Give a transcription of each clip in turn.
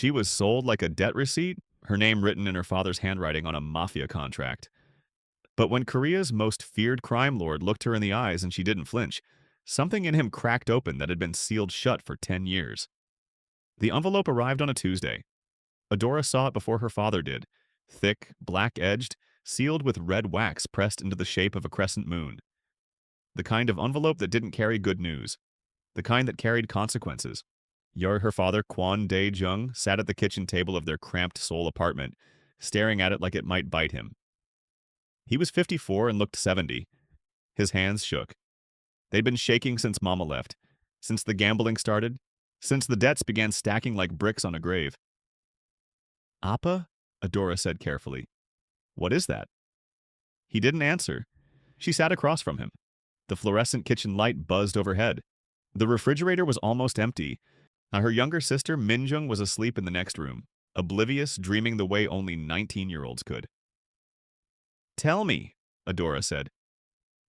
She was sold like a debt receipt, her name written in her father's handwriting on a Mafia contract. But when Korea's most feared crime lord looked her in the eyes and she didn't flinch, something in him cracked open that had been sealed shut for 10 years. The envelope arrived on a Tuesday. Adora saw it before her father did. Thick, black-edged, sealed with red wax pressed into the shape of a crescent moon. The kind of envelope that didn't carry good news. The kind that carried consequences. Her father, Kwon Dae-jung, sat at the kitchen table of their cramped Seoul apartment, staring at it like it might bite him. He was 54 and looked 70. His hands shook. They'd been shaking since Mama left, since the gambling started, since the debts began stacking like bricks on a grave. "Appa?" Adora said carefully. "What is that?" He didn't answer. She sat across from him. The fluorescent kitchen light buzzed overhead. The refrigerator was almost empty. Her younger sister, Minjung, was asleep in the next room, oblivious, dreaming the way only 19-year-olds could. "Tell me," Adora said.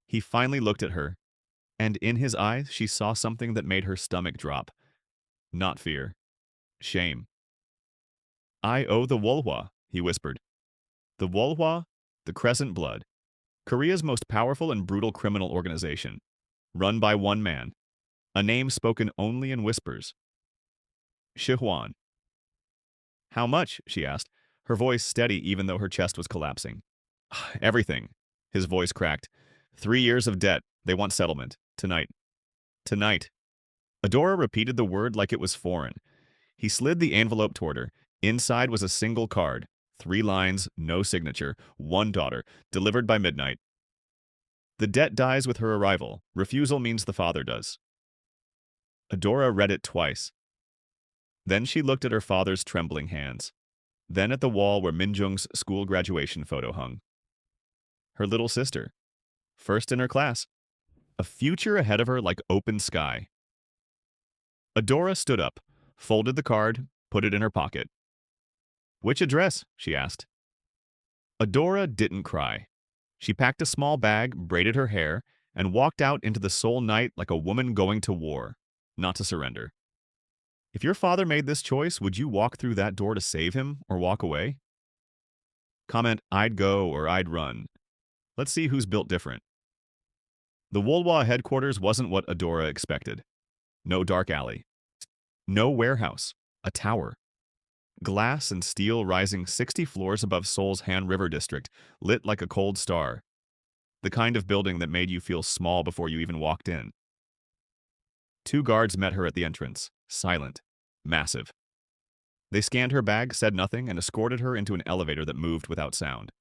He finally looked at her, and in his eyes she saw something that made her stomach drop. Not fear. Shame. "I owe the Wolhwa," he whispered. The Wolhwa, the Crescent Blood, Korea's most powerful and brutal criminal organization, run by one man, a name spoken only in whispers. Shihwan. "How much?" she asked, her voice steady even though her chest was collapsing. "Everything." His voice cracked. 3 years of debt. They want settlement. Tonight. Tonight. Adora repeated the word like it was foreign. He slid the envelope toward her. Inside was a single card. 3 lines, no signature, one daughter, delivered by midnight. The debt dies with her arrival. Refusal means the father does. Adora read it twice. Then she looked at her father's trembling hands. Then at the wall where Minjung's school graduation photo hung. Her little sister. First in her class. A future ahead of her like open sky. Adora stood up, folded the card, put it in her pocket. "Which address?" she asked. Adora didn't cry. She packed a small bag, braided her hair, and walked out into the Seoul night like a woman going to war, not to surrender. If your father made this choice, would you walk through that door to save him or walk away? Comment, "I'd go" or "I'd run." Let's see who's built different. The Wolhwa headquarters wasn't what Adora expected. No dark alley. No warehouse. A tower. Glass and steel rising 60 floors above Seoul's Han River district, lit like a cold star. The kind of building that made you feel small before you even walked in. 2 guards met her at the entrance, silent, massive. They scanned her bag, said nothing, and escorted her into an elevator that moved without sound.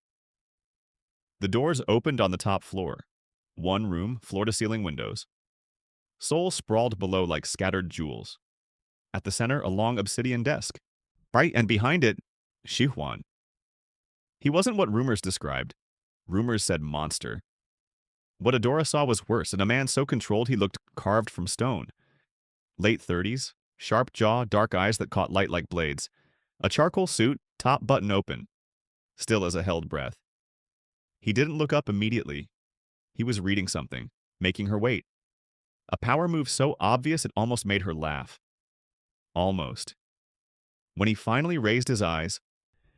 The doors opened on the top floor. 1 room, floor-to-ceiling windows. Seoul sprawled below like scattered jewels. At the center, a long obsidian desk. Right, and behind it, Shihwan. He wasn't what rumors described. Rumors said monster. What Adora saw was worse, and a man so controlled he looked carved from stone. Late 30s, sharp jaw, dark eyes that caught light like blades. A charcoal suit, top button open. Still as a held breath. He didn't look up immediately. He was reading something, making her wait. A power move so obvious it almost made her laugh. Almost. When he finally raised his eyes,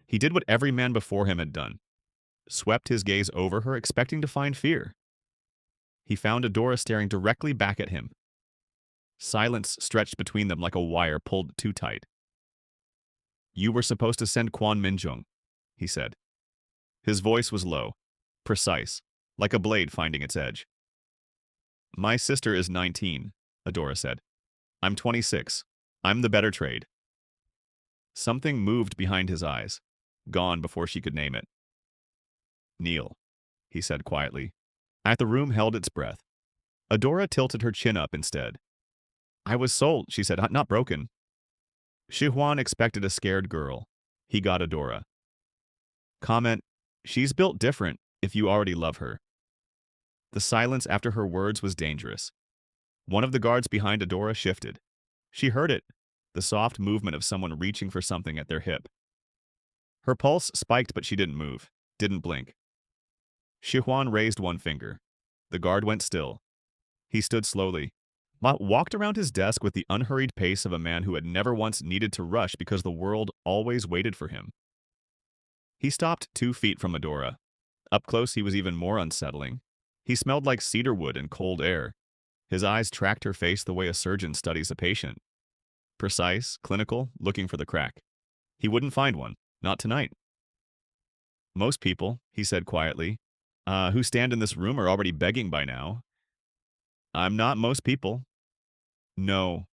he did what every man before him had done. Swept his gaze over her, expecting to find fear. He found Adora staring directly back at him. Silence stretched between them like a wire pulled too tight. "You were supposed to send Kwon Minjung," he said. His voice was low, precise, like a blade finding its edge. "My sister is 19, Adora said. "I'm 26. I'm the better trade." Something moved behind his eyes, gone before she could name it. "Kneel," he said quietly. The room held its breath. Adora tilted her chin up instead. "I was sold," she said, "not broken." Shihwan expected a scared girl. He got Adora. Comment, "She's built different if you already love her." The silence after her words was dangerous. One of the guards behind Adora shifted. She heard it, the soft movement of someone reaching for something at their hip. Her pulse spiked, but she didn't move, didn't blink. Shihwan raised one finger. The guard went still. He stood slowly, Ma walked around his desk with the unhurried pace of a man who had never once needed to rush because the world always waited for him. He stopped 2 feet from Adora. Up close, he was even more unsettling. He smelled like cedar wood and cold air. His eyes tracked her face the way a surgeon studies a patient. Precise, clinical, looking for the crack. He wouldn't find one. Not tonight. Most people, he said quietly, who stand in this room are already begging by now. I'm not most people. No.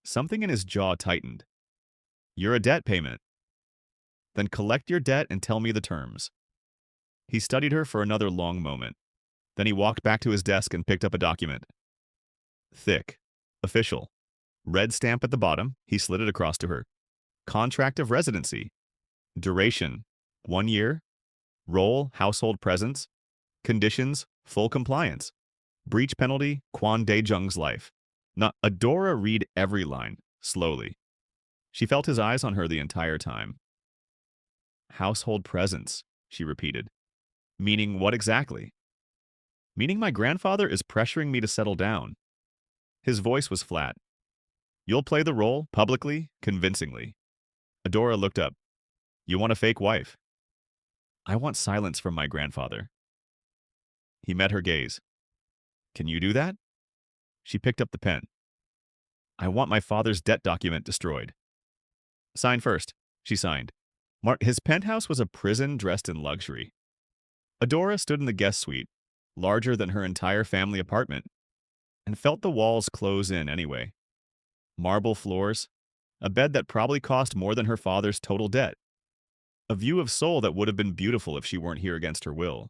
Something in his jaw tightened. You're a debt payment. Then collect your debt and tell me the terms. He studied her for another long moment. Then he walked back to his desk and picked up a document. Thick. Official. Red stamp at the bottom. He slid it across to her. Contract of residency. Duration. 1 year. Role, household presence. Conditions, full compliance. Breach penalty, Quan Daejung's life. Now, Adora read every line, slowly. She felt his eyes on her the entire time. Household presence, she repeated. Meaning what exactly? Meaning my grandfather is pressuring me to settle down. His voice was flat. You'll play the role, publicly, convincingly. Adora looked up. You want a fake wife? I want silence from my grandfather. He met her gaze. Can you do that? She picked up the pen. I want my father's debt document destroyed. Sign first, she signed. His penthouse was a prison dressed in luxury. Adora stood in the guest suite, larger than her entire family apartment, and felt the walls close in anyway. Marble floors, a bed that probably cost more than her father's total debt, a view of Seoul that would have been beautiful if she weren't here against her will.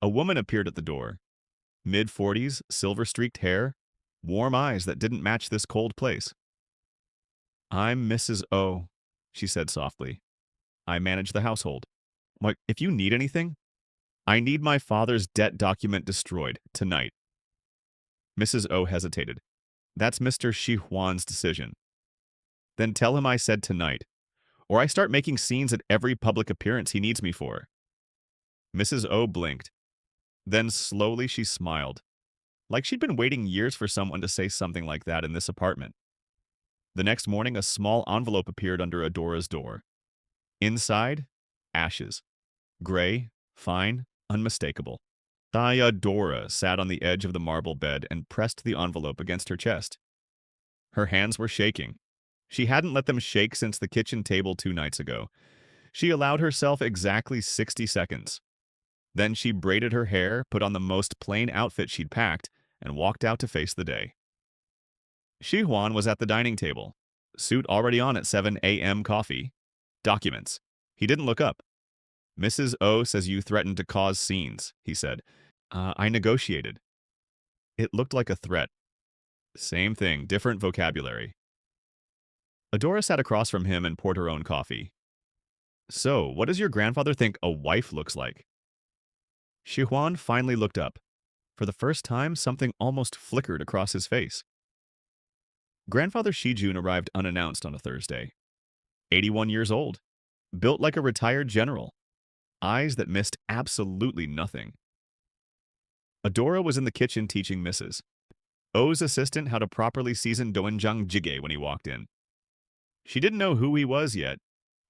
A woman appeared at the door. Mid-40s, silver-streaked hair, warm eyes that didn't match this cold place. I'm Mrs. O, she said softly. I manage the household. If you need anything, I need my father's debt document destroyed, tonight. Mrs. O hesitated. That's Mr. Shi Huan's decision. Then tell him I said tonight, or I start making scenes at every public appearance he needs me for. Mrs. O blinked. Then slowly she smiled, like she'd been waiting years for someone to say something like that in this apartment. The next morning, a small envelope appeared under Adora's door. Inside, ashes. Gray, fine, unmistakable. Adora sat on the edge of the marble bed and pressed the envelope against her chest. Her hands were shaking. She hadn't let them shake since the kitchen table 2 nights ago. She allowed herself exactly 60 seconds. Then she braided her hair, put on the most plain outfit she'd packed, and walked out to face the day. Shi Huan was at the dining table, suit already on at 7 a.m. coffee. Documents. He didn't look up. Mrs. O says you threatened to cause scenes, he said. I negotiated. It looked like a threat. Same thing, different vocabulary. Adora sat across from him and poured her own coffee. So, what does your grandfather think a wife looks like? Shi Huan finally looked up. For the first time, something almost flickered across his face. Grandfather Shijun arrived unannounced on a Thursday. 81 years old. Built like a retired general. Eyes that missed absolutely nothing. Adora was in the kitchen teaching Mrs. O's assistant how to properly season doenjang jjigae when he walked in. She didn't know who he was yet.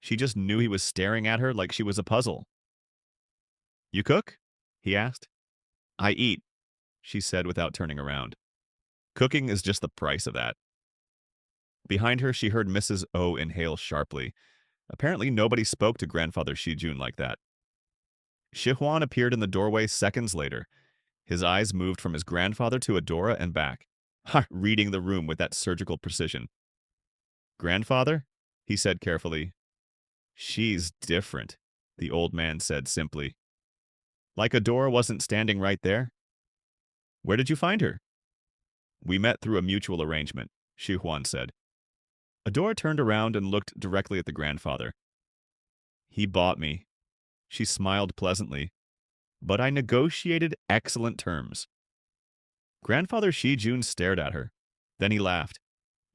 She just knew he was staring at her like she was a puzzle. You cook? He asked. I eat, she said without turning around. Cooking is just the price of that. Behind her, she heard Mrs. O inhale sharply. Apparently, nobody spoke to Grandfather Shijun like that. Shi Huan appeared in the doorway seconds later. His eyes moved from his grandfather to Adora and back, reading the room with that surgical precision. Grandfather? He said carefully. She's different, the old man said simply. Like Adora wasn't standing right there? Where did you find her? We met through a mutual arrangement, Shi Huan said. Adora turned around and looked directly at the grandfather. He bought me. She smiled pleasantly. But I negotiated excellent terms. Grandfather Shijun stared at her. Then he laughed.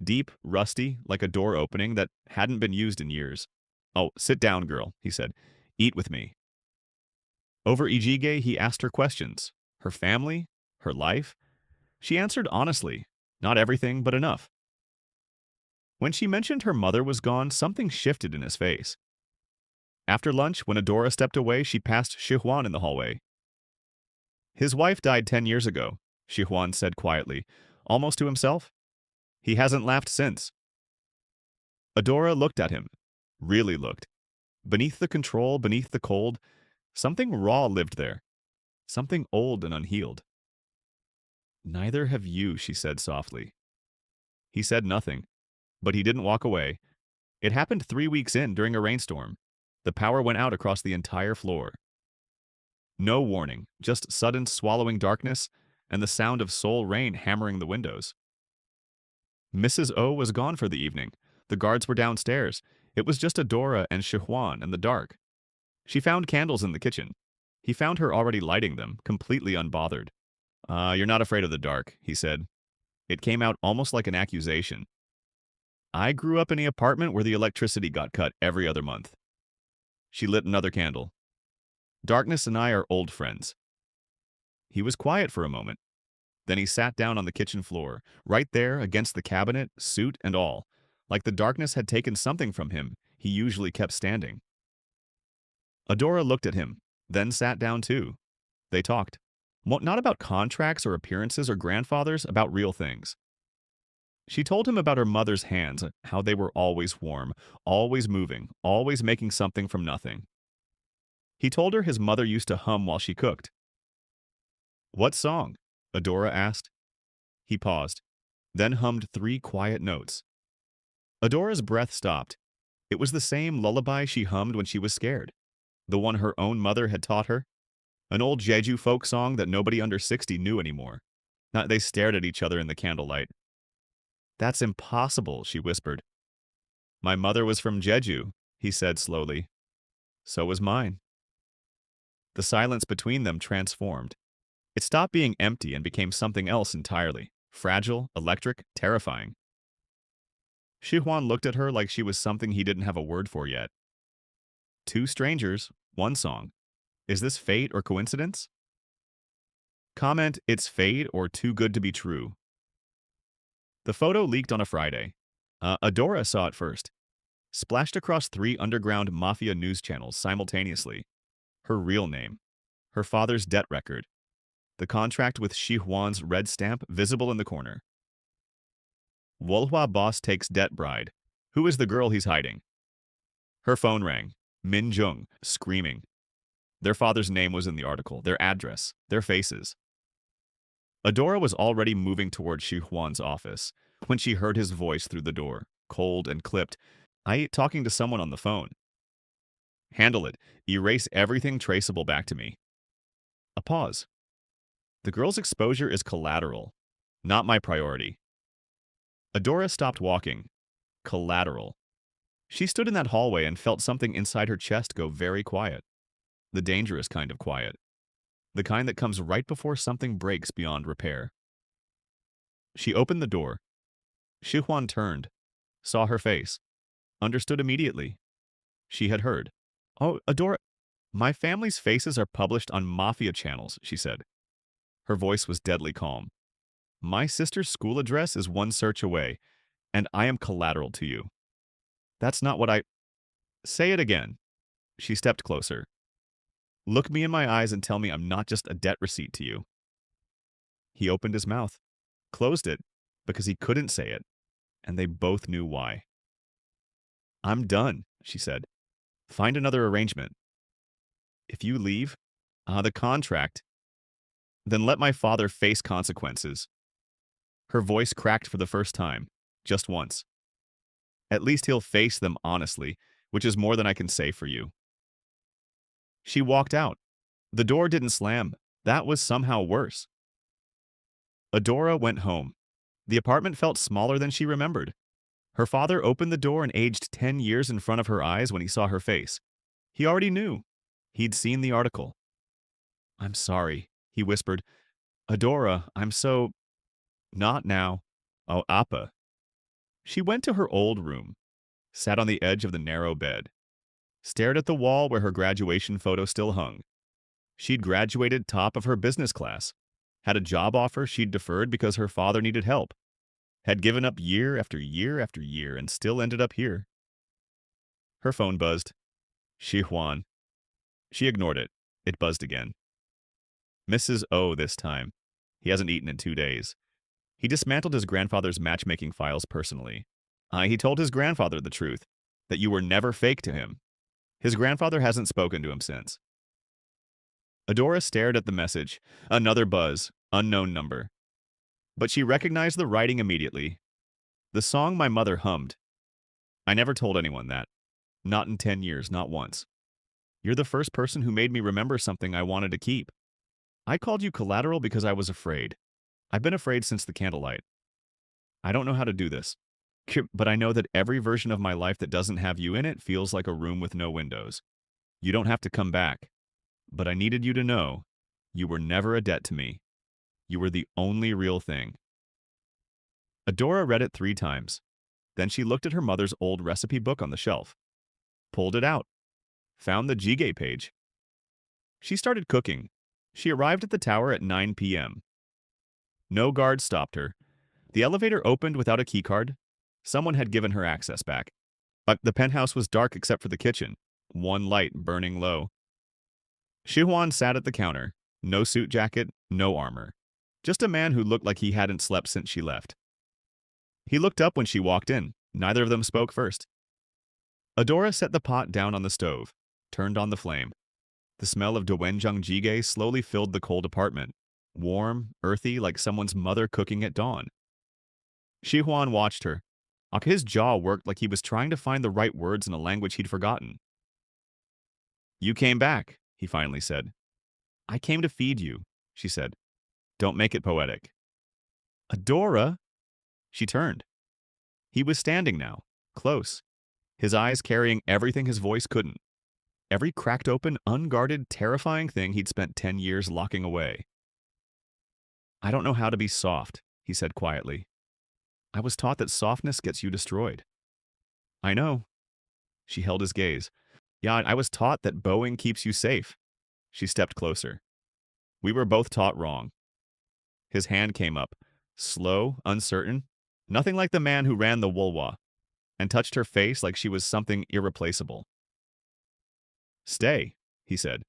Deep, rusty, like a door opening that hadn't been used in years. Oh, sit down, girl, he said. Eat with me. Over ijige, he asked her questions. Her family, her life. She answered honestly, not everything, but enough. When she mentioned her mother was gone, something shifted in his face. After lunch, when Adora stepped away, she passed Shihuan in the hallway. His wife died 10 years ago, Shihuan said quietly, almost to himself. He hasn't laughed since. Adora looked at him, really looked. Beneath the control, beneath the cold, something raw lived there, something old and unhealed. Neither have you, she said softly. He said nothing, but he didn't walk away. It happened 3 weeks in during a rainstorm. The power went out across the entire floor. No warning, just sudden swallowing darkness and the sound of soul rain hammering the windows. Mrs. O was gone for the evening. The guards were downstairs. It was just Adora and Shihuan in the dark. She found candles in the kitchen. He found her already lighting them, completely unbothered. You're not afraid of the dark, he said. It came out almost like an accusation. I grew up in an apartment where the electricity got cut every other month. She lit another candle. Darkness and I are old friends. He was quiet for a moment. Then he sat down on the kitchen floor, right there against the cabinet, suit and all, like the darkness had taken something from him he usually kept standing. Adora looked at him, then sat down too. They talked. Not about contracts or appearances or grandfathers, about real things. She told him about her mother's hands, how they were always warm, always moving, always making something from nothing. He told her his mother used to hum while she cooked. What song? Adora asked. He paused, then hummed 3 quiet notes. Adora's breath stopped. It was the same lullaby she hummed when she was scared, the one her own mother had taught her, an old Jeju folk song that nobody under 60 knew anymore. They stared at each other in the candlelight. That's impossible, she whispered. My mother was from Jeju, he said slowly. So was mine. The silence between them transformed. It stopped being empty and became something else entirely, fragile, electric, terrifying. Shihuan looked at her like she was something he didn't have a word for yet. 2 strangers, 1 song. Is this fate or coincidence? Comment, it's fate or too good to be true. The photo leaked on a Friday. Adora saw it first. Splashed across 3 underground Mafia news channels simultaneously. Her real name. Her father's debt record. The contract with Shihuan's red stamp visible in the corner. Wolhua boss takes debt bride. Who is the girl he's hiding? Her phone rang. Min Jung, screaming. Their father's name was in the article, their address, their faces. Adora was already moving toward Shihuan's office when she heard his voice through the door, cold and clipped. Talking to someone on the phone. Handle it. Erase everything traceable back to me. A pause. The girl's exposure is collateral, not my priority. Adora stopped walking. Collateral. She stood in that hallway and felt something inside her chest go very quiet. The dangerous kind of quiet. The kind that comes right before something breaks beyond repair. She opened the door. Shihuan turned, saw her face, understood immediately. She had heard. Oh, Adora, my family's faces are published on Mafia channels, she said. Her voice was deadly calm. My sister's school address is 1 search away, and I am collateral to you. That's not what I... Say it again. She stepped closer. Look me in my eyes and tell me I'm not just a debt receipt to you. He opened his mouth, closed it, because he couldn't say it, and they both knew why. I'm done, she said. Find another arrangement. If you leave, the contract, then let my father face consequences. Her voice cracked for the first time, just once. At least he'll face them honestly, which is more than I can say for you. She walked out. The door didn't slam. That was somehow worse. Adora went home. The apartment felt smaller than she remembered. Her father opened the door and aged 10 years in front of her eyes when he saw her face. He already knew. He'd seen the article. I'm sorry, he whispered. Adora, I'm so... Not now. Oh, Appa. She went to her old room, sat on the edge of the narrow bed, stared at the wall where her graduation photo still hung. She'd graduated top of her business class. Had a job offer she'd deferred because her father needed help. Had given up year after year after year and still ended up here. Her phone buzzed. Shi Huan. She ignored it. It buzzed again. Mrs. O this time. He hasn't eaten in 2 days. He dismantled his grandfather's matchmaking files personally. He told his grandfather the truth, that you were never fake to him. His grandfather hasn't spoken to him since. Adora stared at the message. Another buzz. Unknown number. But she recognized the writing immediately. The song my mother hummed. I never told anyone that. Not in 10 years, not once. You're the first person who made me remember something I wanted to keep. I called you collateral because I was afraid. I've been afraid since the candlelight. I don't know how to do this. But I know that every version of my life that doesn't have you in it feels like a room with no windows. You don't have to come back. But I needed you to know you were never a debt to me. You were the only real thing. Adora read it 3 times. Then she looked at her mother's old recipe book on the shelf. Pulled it out. Found the jjigae page. She started cooking. She arrived at the tower at 9 p.m. No guard stopped her. The elevator opened without a keycard. Someone had given her access back. But the penthouse was dark except for the kitchen. One light burning low. Shi Huan sat at the counter. No suit jacket, no armor. Just a man who looked like he hadn't slept since she left. He looked up when she walked in. Neither of them spoke first. Adora set the pot down on the stove, turned on the flame. The smell of doenjang jjigae slowly filled the cold apartment, warm, earthy, like someone's mother cooking at dawn. Shi Huan watched her. His jaw worked like he was trying to find the right words in a language he'd forgotten. You came back, he finally said. I came to feed you, she said. Don't make it poetic. Adora? She turned. He was standing now, close, his eyes carrying everything his voice couldn't. Every cracked open, unguarded, terrifying thing he'd spent 10 years locking away. I don't know how to be soft, he said quietly. I was taught that softness gets you destroyed. I know. She held his gaze. Yeah, I was taught that bowing keeps you safe. She stepped closer. We were both taught wrong. His hand came up, slow, uncertain, nothing like the man who ran the Wulwa, and touched her face like she was something irreplaceable. Stay, he said.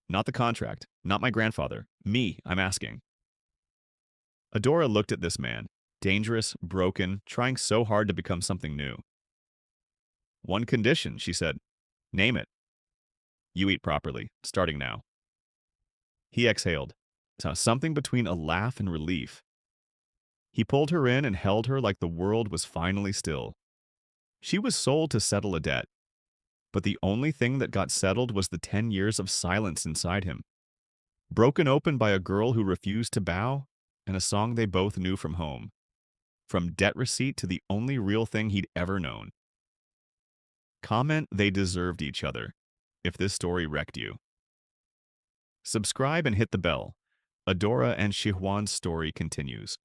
Not the contract, not my grandfather. Me, I'm asking. Adora looked at this man, dangerous, broken, trying so hard to become something new. One condition, she said. Name it. You eat properly, starting now. He exhaled, something between a laugh and relief. He pulled her in and held her like the world was finally still. She was sold to settle a debt. But the only thing that got settled was the 10 years of silence inside him. Broken open by a girl who refused to bow, and a song they both knew from home. From debt receipt to the only real thing he'd ever known. Comment they deserved each other, if this story wrecked you. Subscribe and hit the bell. Adora and Shi Huan's story continues.